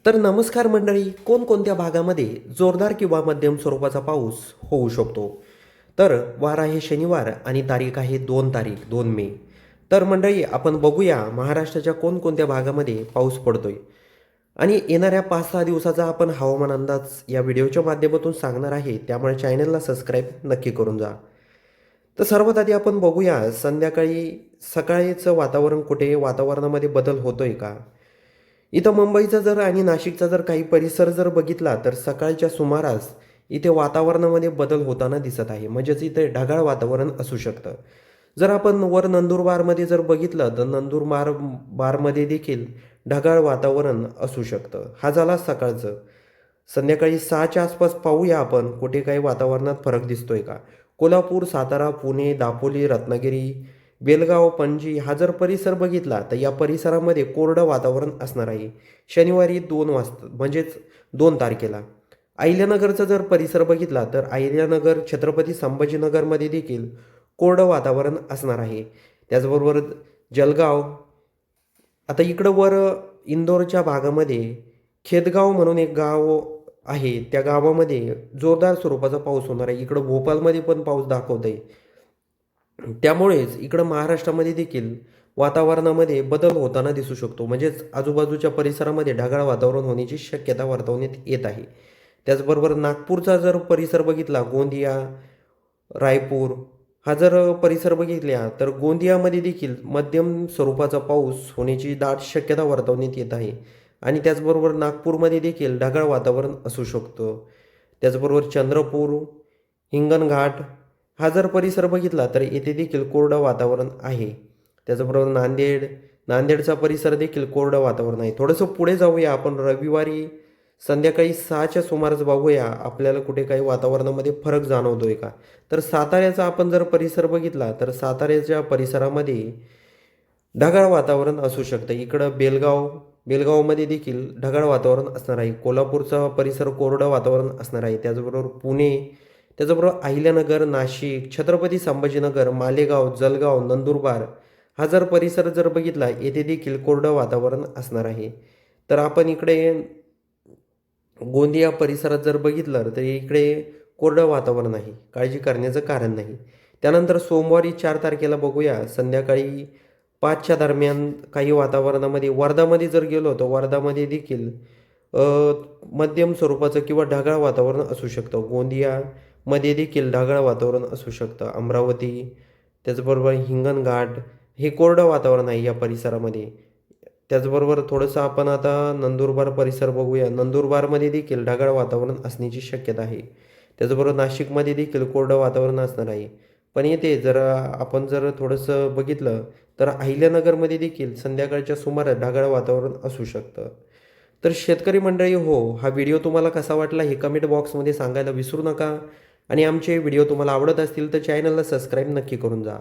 तर नमस्कार मंडळी, कोणकोणत्या भागामध्ये जोरदार किंवा मध्यम स्वरूपाचा पाऊस होऊ शकतो? तर वार आहे शनिवार आणि तारीख आहे 2 मे. तर मंडळी आपण बघूया महाराष्ट्राच्या कोणकोणत्या भागामध्ये पाऊस पडतोय आणि येणाऱ्या 5-6 दिवसाचा आपण हवामान अंदाज या व्हिडिओच्या माध्यमातून सांगणार आहे. त्यामुळे चॅनलला सबस्क्राईब नक्की करून जा. तर सर्वात आधी आपण बघूया संध्याकाळी सकाळीचं वातावरण कुठे वातावरणामध्ये बदल होतोय का? इथं मुंबईचा जर आणि नाशिकचा जर काही परिसर जर बघितला तर सकाळच्या सुमारास इथे वातावरणामध्ये बदल होताना दिसत आहे. म्हणजेच इथे ढगाळ वातावरण असू शकतं. जर आपण वर नंदुरबारमध्ये जर बघितलं तर बारमध्ये देखील ढगाळ वातावरण असू शकतं. हा झाला सकाळचं. संध्याकाळी 6च्या आसपास पाहूया आपण कुठे काही वातावरणात फरक दिसतोय का. कोल्हापूर, सातारा, पुणे, दापोली, रत्नागिरी, बेलगाव, पणजी हा जर परिसर बघितला तर या परिसरामध्ये कोरडं वातावरण असणार आहे. शनिवारी 2 वाजता म्हणजेच 2 तारखेला. अहिल्यानगरचा जर परिसर बघितला तर अहिल्यानगर, छत्रपती संभाजीनगरमध्ये देखील कोरडं वातावरण असणार आहे. त्याचबरोबर जळगाव, आता इकडं वर इंदोरच्या भागामध्ये खेदगाव म्हणून एक गाव आहे. त्या गावामध्ये जोरदार स्वरूपाचा पाऊस होणार आहे. इकडं भोपाळमध्ये पण पाऊस दाखवत आहे. त्यामुळेच इकडं महाराष्ट्रामध्ये देखील वातावरणामध्ये बदल होताना दिसू शकतो. म्हणजेच आजूबाजूच्या परिसरामध्ये ढगाळ वातावरण होण्याची शक्यता वर्तवण्यात येत आहे. त्याचबरोबर नागपूरचा जर परिसर बघितला, गोंदिया, रायपूर हा जर परिसर बघितला तर गोंदियामध्ये देखील मध्यम स्वरूपाचा पाऊस होण्याची दाट शक्यता वर्तवण्यात येत आहे. आणि त्याचबरोबर नागपूरमध्ये देखील ढगाळ वातावरण असू शकतं. त्याचबरोबर चंद्रपूर, हिंगणघाट हा जर परिसर बघितला तर येथे देखील कोरडं वातावरण आहे. त्याचबरोबर नांदेडचा परिसर देखील कोरडं वातावरण आहे. थोडंसं पुढे जाऊया आपण रविवारी संध्याकाळी 6च्या सुमारास बघूया आपल्याला कुठे काही वातावरणामध्ये फरक जाणवतोय का. तर साताऱ्याचा आपण जर परिसर बघितला तर साताऱ्याच्या परिसरामध्ये ढगाळ वातावरण असू शकतं. इकडं बेलगावमध्ये देखील ढगाळ वातावरण असणार आहे. कोल्हापूरचा परिसर कोरडं वातावरण असणार आहे. त्याचबरोबर पुणे, त्याचबरोबर अहिल्यानगर, नाशिक, छत्रपती संभाजीनगर, मालेगाव, जळगाव, नंदुरबार हा जर परिसर जर बघितला येथे देखील कोरडं वातावरण असणार आहे. तर आपण इकडे गोंदिया परिसरात जर बघितलं तर इकडे कोरडं वातावरण आहे. काळजी करण्याचं कारण नाही. त्यानंतर सोमवारी 4 तारखेला बघूया संध्याकाळी 5च्या दरम्यान काही वातावरणामध्ये वर्धामध्ये जर गेलो तर वर्धामध्ये देखील अ, मध्यम स्वरूपाचं किंवा ढगाळ वातावरण असू शकतं. गोंदियामध्ये देखील ढगाळ वातावरण असू शकतं. अमरावती, त्याचबरोबर हिंगणघाट हे कोरडं वातावरण आहे या परिसरामध्ये. त्याचबरोबर थोडंसं आपण आता नंदुरबार परिसर बघूया. नंदुरबारमध्ये देखील ढगाळ वातावरण असण्याची शक्यता आहे. त्याचबरोबर नाशिकमध्ये देखील कोरडं वातावरण असणार आहे. पण येथे जर आपण जर थोडंसं बघितलं तर अहिल्यानगरमध्ये देखील संध्याकाळच्या सुमारास ढगाळ वातावरण असू शकतं. तर शेतकरी मंडळी हो, हा व्हिडिओ तुम्हाला कसा वाटला हे कमेंट बॉक्समध्ये सांगायला विसरू नका. आणि आमचे व्हिडिओ तुम्हाला आवडत असतील तर चॅनलला सबस्क्राईब नक्की करून जा.